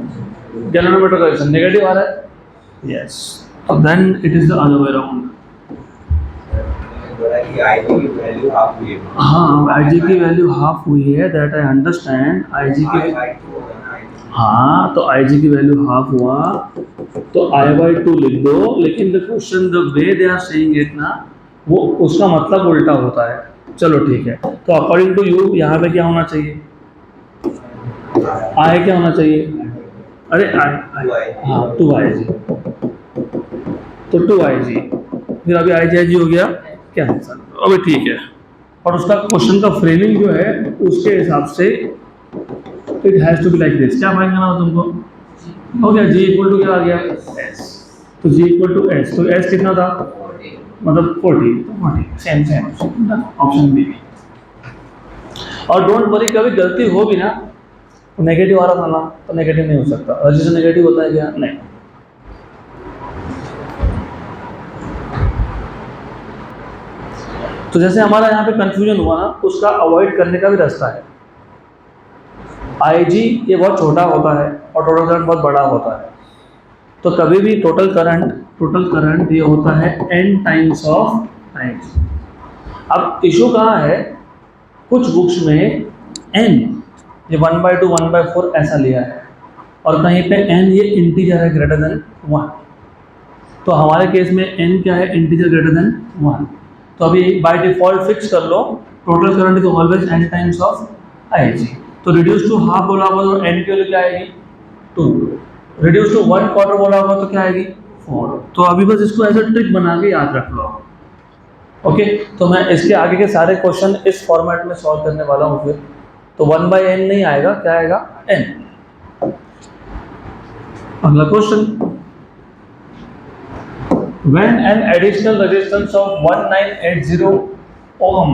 गैल्वेनोमीटर का रेजिस्टेंस नेगेटिव आ रहा है, यस, तो then it is the other way around. हाँ, आई जी की वैल्यू हाफ हुई है, दैट आई अंडरस्टैंड। आई जी की, हाँ, तो आई जी की वैल्यू हाफ हुआ तो I/2 लिख दो, लेकिन the question the way they are saying it ना, वो उसका मतलब उल्टा होता है। चलो ठीक है, तो अकॉर्डिंग टू यू यहाँ पे क्या होना चाहिए? आई क्या होना चाहिए? अरे आई, हाँ 2IG, तो 2IG, फिर अभी आई जी हो गया कैंसल, अभी ठीक है। और उसका क्वेश्चन का फ्रेमिंग जो है उसके हिसाब से it has to be like this. क्या फाइन करना हो तुमको? हो गया, जी इक्वल टू क्या आ गया? एस, तो जी इक्वल टू एस, तो एस कितना था? मतलब 40, तो 40 सेम सेम ऑप्शन बी। और डोंट वरी, कभी गलती हो भी ना, नेगेटिव आ रहा था ना, तो नेगेटिव नहीं हो सकता। रजिस्टर नेगेटिव होता है क्या? नहीं। तो जैसे हमारा यहाँ पे कंफ्यूजन हुआ ना, उसका अवॉइड करने का भी रास्ता है। IG ये बहुत छोटा होता है और टोटल करंट बहुत बड़ा होता है, तो कभी भी टोटल करंट ये होता है n टाइम्स ऑफ IG। अब इशू कहाँ है, कुछ बुक्स में n ये 1/2 1/4 ऐसा लिया है, और कहीं पे n ये इंटीजर है ग्रेटर देन 1, तो हमारे केस में n क्या है? Integer greater than 1। तो अभी बाय डिफॉल्ट फिक्स कर लो, total current is always n times of IG। तो रिड्यूस टू हाफ बोला होगा तो n की वैल्यू क्या आएगी? 2। रिड्यूस टू 1/4 बोला होगा तो क्या आएगी? 4। तो अभी बस इसको एज अ ट्रिक बना के याद रख लो। ओके, तो मैं इसके आगे के सारे क्वेश्चन इस फॉर्मेट में सॉल्व करने वाला हूँ। फिर तो 1/n नहीं आएगा, क्या आएगा? n। अगला question, when an additional resistance of 1980 ohm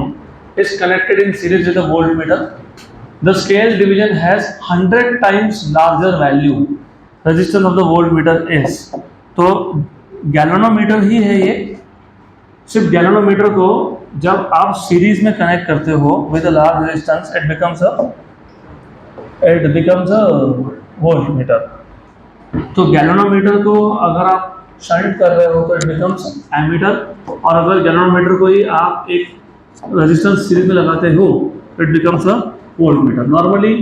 is connected in series with a voltmeter, the scale division has 100 times larger value, resistance of the voltmeter is। तो गैल्वेनोमीटर ही है ये, सिर्फ गैल्वेनोमीटर को जब आप सीरीज में कनेक्ट करते हो with a large resistance, it becomes a voltmeter. तो गैल्वेनोमीटर को अगर आप शंट कर रहे हो तो इट बिकम्स एमीटर, और अगर गैल्वेनोमीटर को ही आप एक रेजिस्टेंस सीरीज में लगाते हो तो it becomes a voltmeter. Normally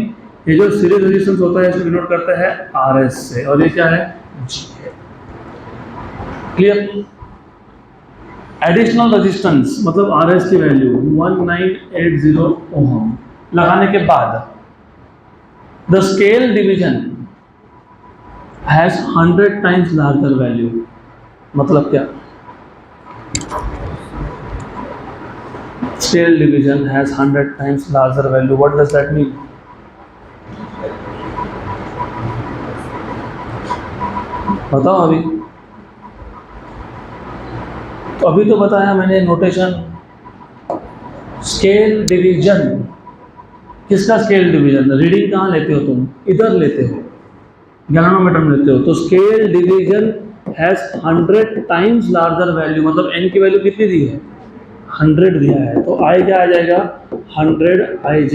ये जो सीरीज रेजिस्टेंस होता है इसको डिनोट करता है RS से, और ये क्या है? G है। क्लियर? एडिशनल रेजिस्टेंस मतलब RS की वैल्यू 1980 ओम लगाने के बाद the scale division has 100 times larger value, मतलब क्या? Scale division has 100 times larger value, what does that mean? बताओ अभी। तो अभी तो बताया मैंने नोटेशन, स्केल डिवीजन। किसका स्केल डिवीजन? रीडिंग कहाँ लेते हो तुम? इधर लेते हो, गैल्वेनोमीटर में लेते हो। तो scale division has 100 times larger value, मतलब n की वैल्यू कितनी दी है? 100 दिया है, तो I क्या आ जाएगा? 100 IG।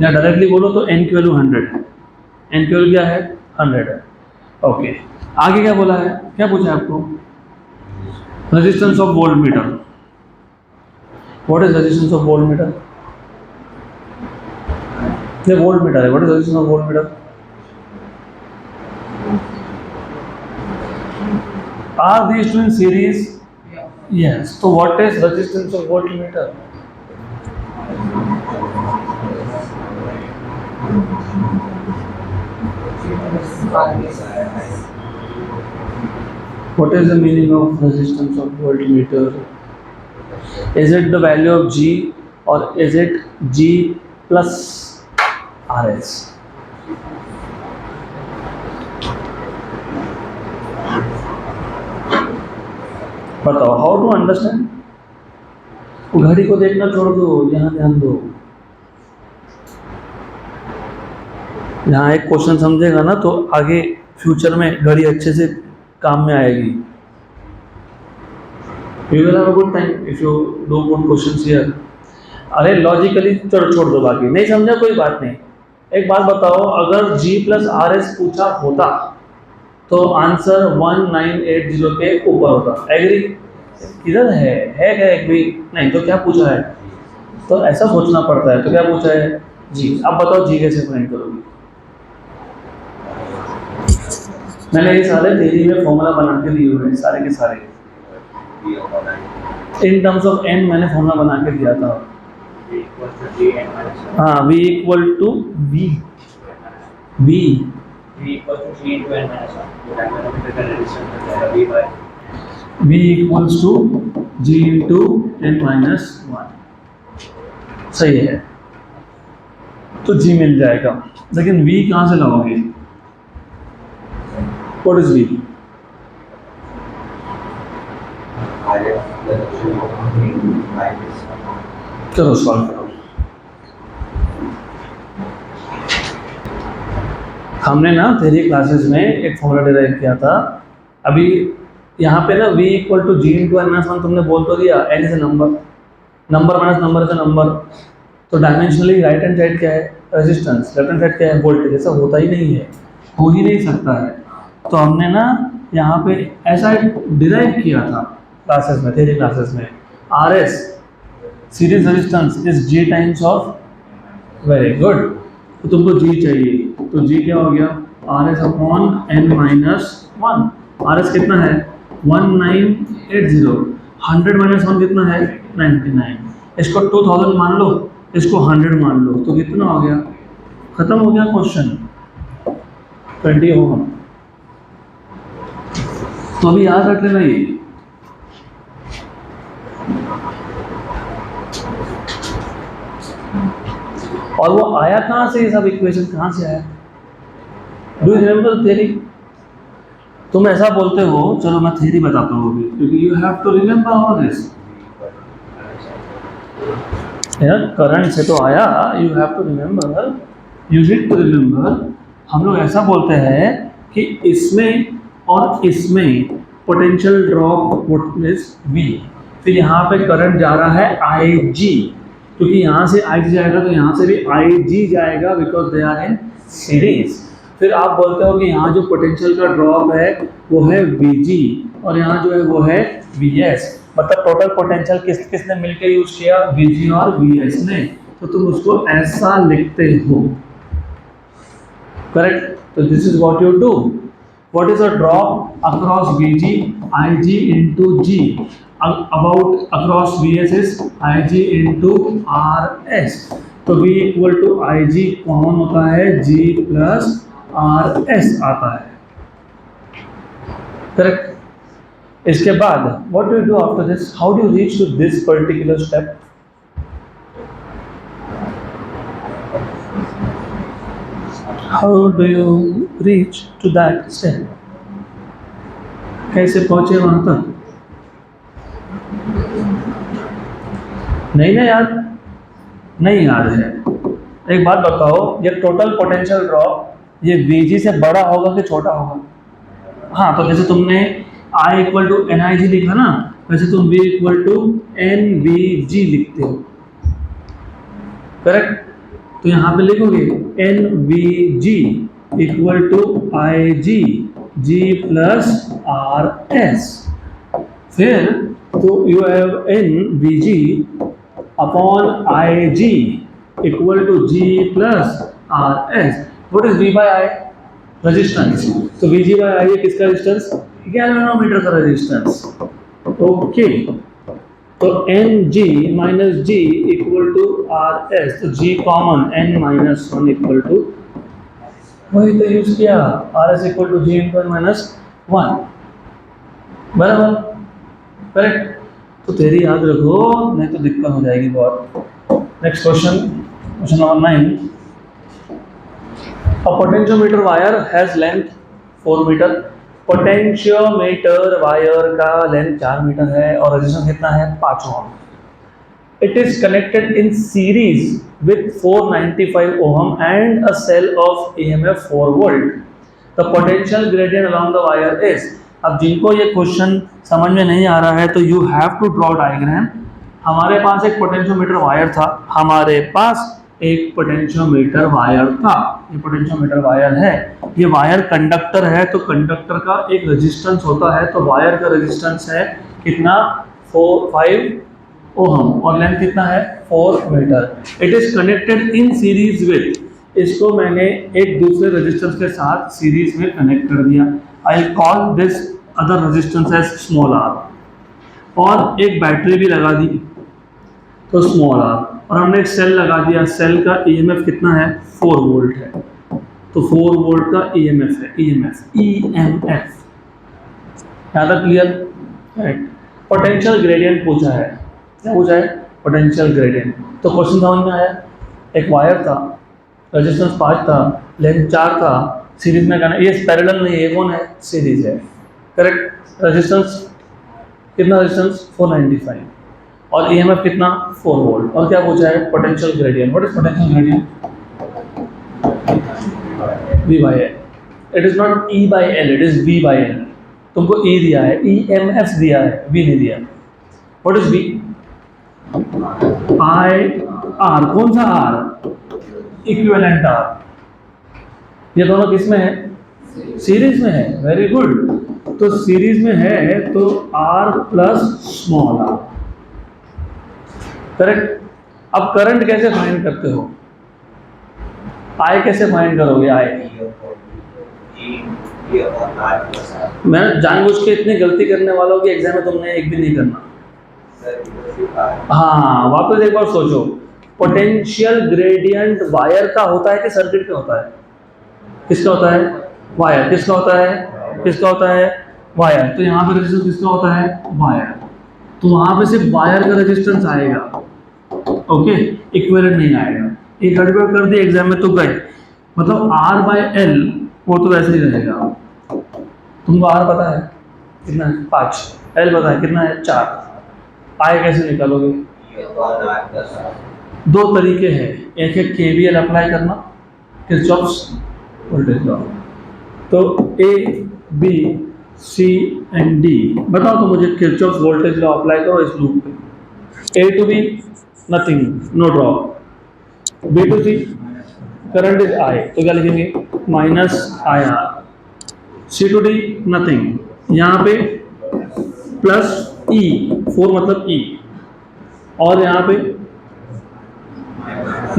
या डायरेक्टली बोलो तो n की वैल्यू 100 है, n की वैल्यू क्या है? 100 है। ओके, आगे क्या बोला है, क्या पूछा है आपको? Resistance of voltmeter. What is resistance of voltmeter? ये वोल्टमीटर है, what is resistance of voltmeter? Are these two in series? Yes. So what is resistance of voltmeter? What is the meaning of resistance of voltmeter? Is it the value of G or is it G plus RS? बताओ, हाउ टू अंडरस्टैंड? घड़ी को देखना छोड़ दो, यहाँ ध्यान दो। यहाँ एक क्वेश्चन समझेगा ना तो आगे फ्यूचर में घड़ी अच्छे से काम में आएगी। You will have a good time if you do good questions here. अरे लॉजिकली चलो छोड़ दो, बाकी नहीं समझा कोई बात नहीं। एक बात बताओ, अगर G प्लस आर एस पूछा होता तो आंसर 1980 के ऊपर होता। एग्री? किधर है क्या एक भी? नहीं तो क्या पूछा है? तो ऐसा सोचना पड़ता है। तो क्या पूछा है? जी। अब बताओ जी कैसे फाइंड करोगे? मैंने ये सारे थ्योरी में फॉर्मूला बना के दिए हुए हैं सारे के सारे। इन टर्म्स ऑफ एन मैंने फॉर्मूला बना के दिया था। हाँ, v equal to v equals to g into n minus 1. तो डायनामिक का रेजिस्टेंस हो जाएगा v by v equals to g into n minus 1। सही है, तो g मिल जाएगा। लेकिन v कहाँ से लाओगे? What is v? चलो सॉल्व करो। हमने ना थ्योरी क्लासेस में एक फॉर्मूला डिराइव किया था। अभी यहाँ पे ना v equal to G into N minus 1 तुमने बोल तो दिया। n is a number, number minus number is a number. तो डायमेंशनली राइट हैंड साइड क्या है? रेजिस्टेंस। लेफ्ट हैंड साइड क्या है? वोल्टेज। ऐसा होता ही नहीं है, हो ही नहीं सकता है। तो हमने ना यहाँ पे ऐसा डिराइव किया था क्लासेस में, थ्योरी क्लासेस में। R S series resistance is g times of, very good. तो तुमको g चाहिए, तो g क्या हो गया? R S upon n minus 1। R S कितना है? 1980। 100 माइनस 1 कितना है? 99। इसको 2000 मान लो, इसको 100 मान लो, तो कितना हो गया? खत्म हो गया क्वेश्चन। 20 ओम। तो अभी याद रख लेना ये। और वो आया कहाँ से? ये सब इक्वेशन कहाँ से आया? Do you remember theory? तुम ऐसा बोलते हो, चलो मैं थ्योरी बताता हूँ अभी, क्योंकि you have to remember all this. यार करंट से तो आया, you have to remember, you need to remember. हम लोग ऐसा बोलते हैं कि इसमें और इसमें potential drop what is V। फिर यहाँ पे करंट जा रहा है IG, क्योंकि यहाँ से IG जाएगा तो यहाँ से भी IG जाएगा, because they are in series. फिर आप बोलते हो कि यहाँ जो पोटेंशियल का ड्रॉप है वो है VG, और यहाँ जो है वो है VS। मतलब टोटल पोटेंशियल किसने मिलकर यूज किया? VG और VS ने। तो तुम उसको ऐसा लिखते हो, करेक्ट? तो this is what you do. What is a drop across VG? IG into G. About across VS is IG into RS. तो V equal to IG common होता है, G plus RS आता है, करेक्ट? इसके बाद what do you do after this? How do you reach to this particular step? How do you reach to that step? कैसे पहुंचे वहां तक? नहीं ना याद? नहीं याद है? एक बात बताओ, ये टोटल पोटेंशियल ड्रॉप ये VG से बड़ा होगा कि छोटा होगा? हाँ, तो जैसे तुमने I इक्वल टू NIG लिखा ना, वैसे तुम V इक्वल टू NVG लिखते हो, करेक्ट? तो यहाँ पे लिखोगे NVG equal to IG G plus RS। फिर तो you have NVG upon IG equal to G plus RS। What is V by I? Resistance. तो VG by I किसका रेजिस्टेंस? गैल्वेनोमीटर का रेजिस्टेंस। ओके, तो Ng minus G equal to RS। तो G common, N minus 1 equal to, वही तो यूज किया, RS equal to G into N minus 1, बराबर, करेक्ट? तो तेरी याद रखो, नहीं तो दिक्कत हो जाएगी बहुत। Next question, question number 9। A potentiometer wire has length 4 metre. Potentiometer wire का लेंथ 4 मीटर है और रेजिस्टेंस कितना है? 5 ओम। It is connected in series with 495 ohm and a cell of EMF 4 volt. The potential gradient along the wire is। अब जिनको ये क्वेश्चन समझ में नहीं आ रहा है तो you have to draw diagram. हमारे पास एक पोटेंशियोमीटर वायर था, हमारे पास एक पोटेंशियोमीटर वायर था, ये पोटेंशियोमीटर वायर है, ये वायर कंडक्टर है, तो कंडक्टर का एक रेजिस्टेंस होता है, तो वायर का रेजिस्टेंस है कितना 5 ओहम और लेंथ कितना है 4 metre. It is connected in series with, इसको मैंने एक दूसरे रेजिस्टेंस के साथ सीरीज में कनेक्ट कर दिया। I call this other resistance as small R, और एक बैटरी भी लगा दी तो स्मॉल आर, और हमने एक सेल लगा दिया, सेल का ईएमएफ कितना है 4 वोल्ट है, तो 4 वोल्ट का ईएमएफ है, ईएमएफ यहाँ तक क्लियर? राइट। पोटेंशियल ग्रेडियंट पूछा है, क्या पूछा है? Potential gradient. तो क्वेश्चन समझ में आया? एक वायर था, रेजिस्टेंस 5 था, लेंथ 4 था, सीरीज में करना, ये पैरेलल नहीं है, ये कौन है? सीरीज है, करेक्ट। रेजिस्टेंस कितना? रेजिस्टेंस 495 और ईएमएफ कितना 4 वोल्ट, और क्या पूछा है? Potential gradient. What is potential gradient? V by L. It is not E by L, it is V by L। तुमको E दिया है, EMF दिया है, V नहीं दिया। What is V? I R, कौन सा R? Equivalent R। ये दोनों किस में है? सीरीज में है, वेरी गुड। तो सीरीज में है तो R plus small r, correct. अब करंट कैसे फाइंड करते हो? I कैसे फाइंड करोगे? I मैं जानबूझ के इतनी गलती करने वालों की एग्जाम में तुमने एक भी नहीं करना। हाँ, वापस एक बार सोचो, पोटेंशियल ग्रेडियंट वायर का होता है कि सर्किट का होता है? किसका होता है? वायर। किसका होता है? किसका होता है? वायर। तो यहाँ पे रेजिस्टेंस किसका होता है? वायर। तो वहां पे सिर्फ वायर का रेजिस्टेंस आएगा, ओके, इक्विवेलेंट नहीं आएगा। एक गड़बड़ कर दी एग्जाम में तो गए, मतलब R बाय L वो तो वैसे ही रहेगा। तुमको R पता है कितना है? 5। L पता है कितना है? 4। I कैसे निकालोगे? दो तरीके हैं, एक है KVL अप्लाई करना, किरचॉफ्स वोल्टेज लॉ। तो A, B, C and D, बताओ तो मुझे किरचॉफ्स वोल्टेज लॉ अप्लाई करो इस लूप पे। A to B nothing, no drop. B to C current is I, तो क्या लिखेंगे? Minus IR। C to D nothing, यहाँ पे प्लस E, 4 मतलब E, और यहाँ पे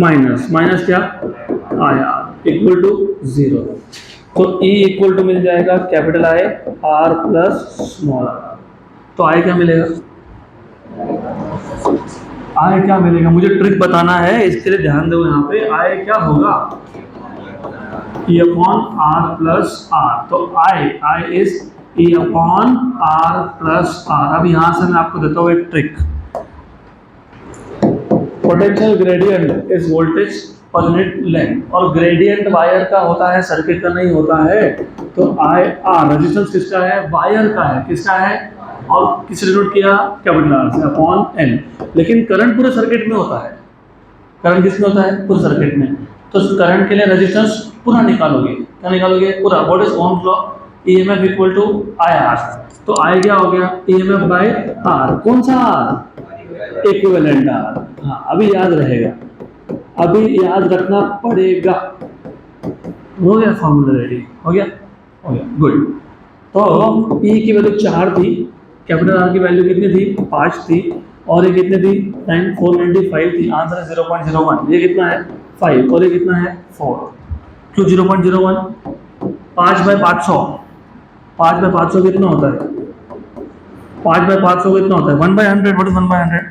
माइनस, माइनस क्या? IR equal to 0। तो E इक्वल टू मिल जाएगा capital I R plus small r। तो I क्या मिलेगा? I क्या मिलेगा? मुझे ट्रिक बताना है, इसके लिए ध्यान दो। यहाँ पे I क्या होगा? E upon R plus R। तो I is E upon R plus R। अब यहाँ से मैं आपको देता हूँ एक trick. Potential gradient is voltage पर यूनिट लेंथ, और ग्रेडियंट वायर का होता है, सर्किट का नहीं होता है। तो IR रेजिस्टेंस किसका है? वायर का है। किसका है? और किस डिनोट किया? कैपिटल R से, अपॉन L। लेकिन करंट पूरे सर्किट में होता है। करंट किसमें होता है? पूरे सर्किट में। तो करंट के लिए रेजिस्टेंस पूरा निकालोगे। क्या निकालोगे? पूरा। What is ohm's law? EMF equal to IR। तो I क्या हो गया? EMF by R। कौन सा R? Equivalent R। हाँ, अभी याद रहेगा, अभी याद रखना पड़ेगा। हो गया फॉर्मूला रेडी? हो गया? हो गया, गुड। तो E की वैल्यू 4 थी, कैपिटल R की वैल्यू कितनी थी? 5 थी, और ये कितनी थी? 495 थी। आंसर है 0.01। ये कितना है? 5, और ये कितना है? 4। क्यों 0.01? 5 बाय 500, 5 बाय 500 कितना होता है? 5 बाय 500 कितना होता है? 1 by 100। What is 1 by 100?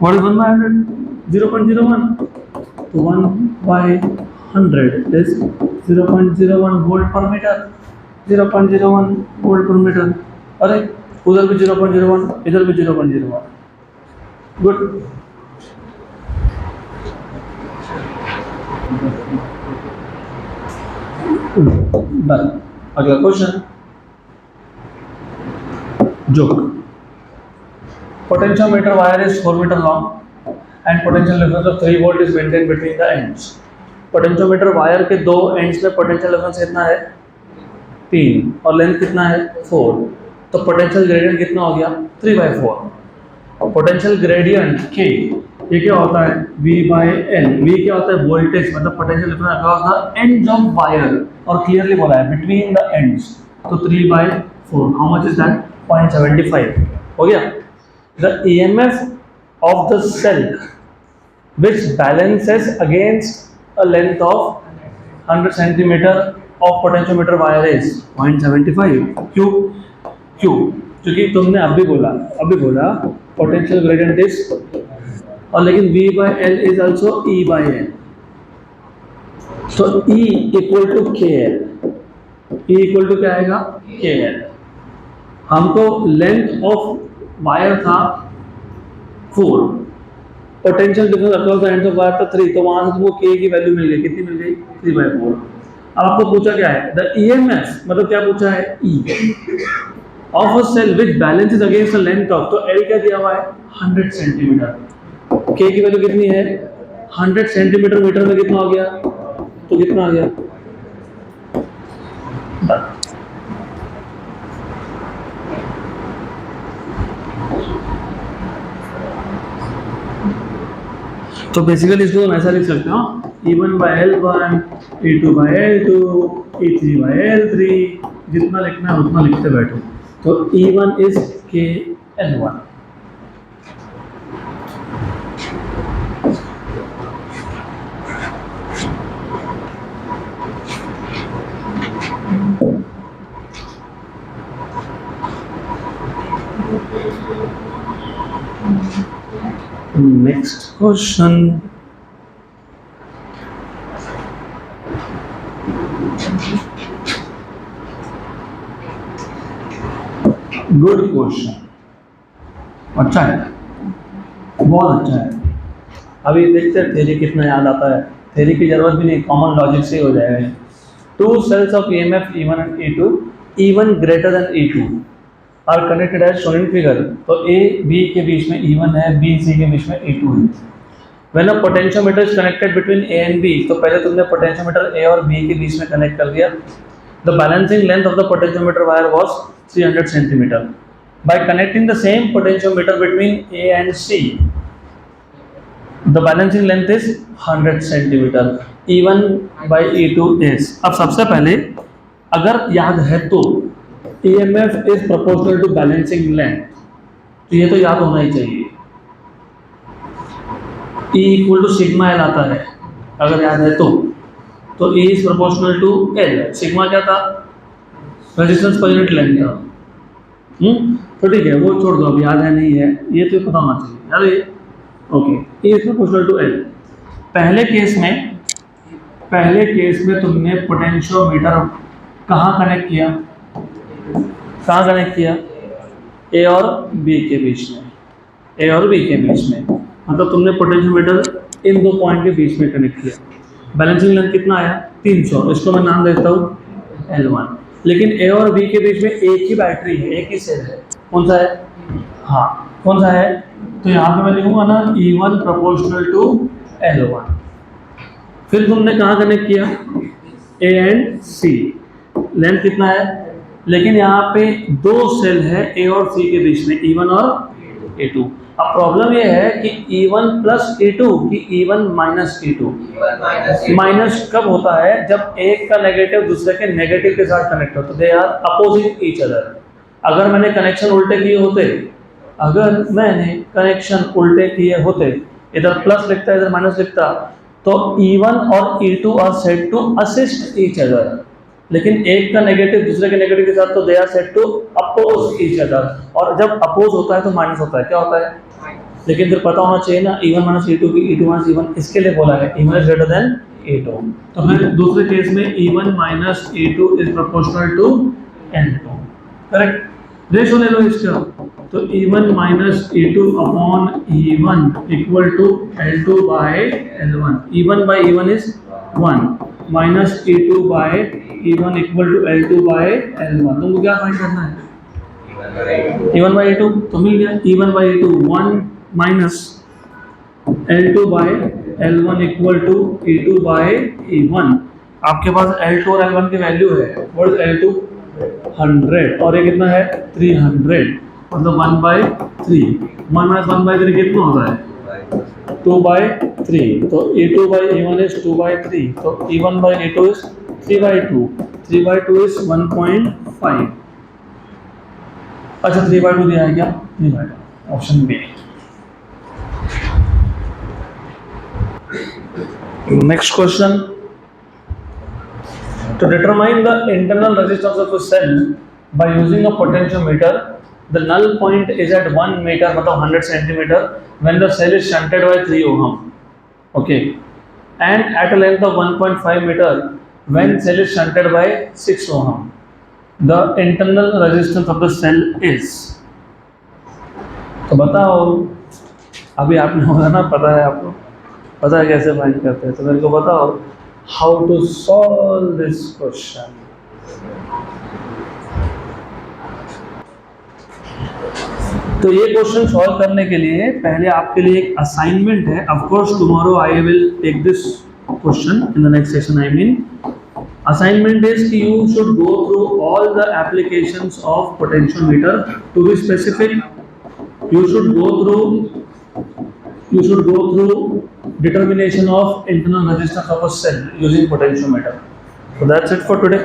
What is 1 by 100? 0.01। तो 1 by 100 is 0.01 volt per metre. 0.01 volt per metre. अरे उधर भी 0.01, इधर भी 0.01। गुड। डन। अगला question, joke. Potentiometer wire is 4 meter long and potential difference of 3 volt is maintained between the ends. Potentiometer wire के दो ends में potential difference कितना है? 3 और लेंथ कितना है 4, तो पोटेंशियल ग्रेडियंट कितना हो गया 3/4। और पोटेंशियल ग्रेडियंट के ये क्या होता है V/L। V क्या होता है वोल्टेज, मतलब potential difference across the ends of wire, और क्लियरली बोला है बिटवीन द एंड्स, तो 3/4। हाउ मच इज दैट 0.75 हो गया। The EMF of the cell which balances against a length of 100 centimeter of potentiometer wire is 0.75। क्यों क्यों? क्योंकि तुमने अभी बोला potential gradient is, और लेकिन V/L is also E/N, तो E equal to KL। E equal to क्या आएगा KL। हमको लेंथ ऑफ वायर था 4, potential difference across the ends of wire था 3, तो वहां से तुमको K की वैल्यू मिल गई, कितनी मिल गई 3/4। अब आपको पूछा क्या है द EMF, मतलब क्या पूछा है E of a cell which balances against the length of, तो L क्या दिया हुआ है 100 सेंटीमीटर, K की वैल्यू कितनी है 100 सेंटीमीटर, मीटर में कितना हो गया, तो कितना आ गया तो बेसिकली इसको हम ऐसा लिख सकते हो E1/L1, E2/L2, E3/L3, जितना लिखना है उतना लिखते बैठो। तो E1 is KL1। Next question. Good question. अच्छा है, बहुत अच्छा है। अभी देखते हैं थ्योरी कितना याद आता है। थ्योरी की जरूरत भी नहीं, कॉमन लॉजिक से ही हो जाएगा। Two cells of EMF E1 and E2, E1 greater than E2 are connected as shown in figure. तो A B के बीच में E1 है, B C के बीच में E2 है। When a potentiometer is connected between A and B, तो पहले तुमने पोटेंशियोमीटर A और B के बीच में कनेक्ट कर दिया। The balancing length of the potentiometer wire was 300 centimetre. Bye connecting the same potentiometer between A and C, the balancing length is 100 centimetre. E1/E2 is, अब सबसे पहले अगर याद है तो EMF is proportional to balancing length, तो ये तो याद होना ही चाहिए। E equal to sigma L आता है अगर याद है तो E is proportional to L। Sigma क्या था रेजिस्टेंस पर यूनिट लेंथ था। तो ठीक है वो छोड़ दो, अब याद है नहीं है, ये तो पता होना चाहिए याद है। Okay, E is proportional to L। पहले केस में तुमने पोटेंशियोमीटर कहाँ कनेक्ट किया A और B के बीच में, मतलब तुमने पोटेंशियोमीटर इन दो पॉइंट के बीच में कनेक्ट किया। बैलेंसिंग लेंथ कितना आया 300, इसको मैं नाम देता हूँ L1। लेकिन A और B के बीच में एक ही बैटरी है, एक ही सेल है, कौन सा है, हाँ कौन सा है, तो यहाँ पे मैं लिखूंगा ना E1 proportional to L1। फिर तुमने कहाँ कनेक्ट किया A एंड C, लेंथ कितना है, लेकिन यहाँ पे दो सेल है A और C के बीच में, E1 और E2। अब प्रॉब्लम ये है कि E1 प्लस E2 कि E1 माइनस E2। माइनस कब होता है, जब एक का नेगेटिव दूसरे के नेगेटिव के साथ कनेक्ट हो, तो they are opposing each other. अगर मैंने कनेक्शन उल्टे किए होते, इधर प्लस लिखता इधर माइनस लिखता, तो E1 और E2 are set to assist each other. लेकिन एक का नेगेटिव दूसरे के नेगेटिव के साथ, तो they are set to oppose each other. और जब अपोज होता है तो माइनस होता है, क्या होता है, लेकिन फिर पता होना चाहिए ना E1 माइनस E2 की E2 माइनस E1, इसके लिए बोला है E1 is greater than E2। तो फिर दूसरे केस में E1 minus E2 is proportional to L2, correct. Ratio ले लो इसका, तो E1 minus E2 upon E1 equal to L2 by L1। E1 by E1 is 1 minus E2 by E1 equal to L2 by L1। तुमको क्या फाइंड करना है, E1 बाय E2, तो मिल गया E1 by E2 1 minus L2 by L1 equal to E2 by E1। आपके पास L2 और L1 की वैल्यू है, व्हाट इज L2 100 और ये कितना है 300, मतलब 1/3। 1 - 1/3 कितना होता है 2/3। तो A2/A1 is 2/3, तो A1/A2 is 3/2। 3/2 is 1.5। अच्छा 3/2 दिया है क्या 3/2, option B. Next question, to determine the internal resistance of a cell by using a potentiometer, the null point is at 1 meter, मतलब 100 centimeter, when the cell is shunted by 3 ohm, okay, and at a length of 1.5 meter, when cell is shunted by 6 ohm, the internal resistance of the cell is। तो बताओ, अभी आपने होगा ना, पता है आपको, पता है कैसे फाइंड करते हैं, तो मेरे को बताओ how to solve this question। तो ये क्वेश्चन सॉल्व करने के लिए पहले आपके लिए एक असाइनमेंट है। Of course tomorrow I will take this question in the next session. I mean assignment is कि you should go through all the applications of potentiometer। to be specific, you should go through determination of internal resistance of a cell using potentiometer। So that's it for today।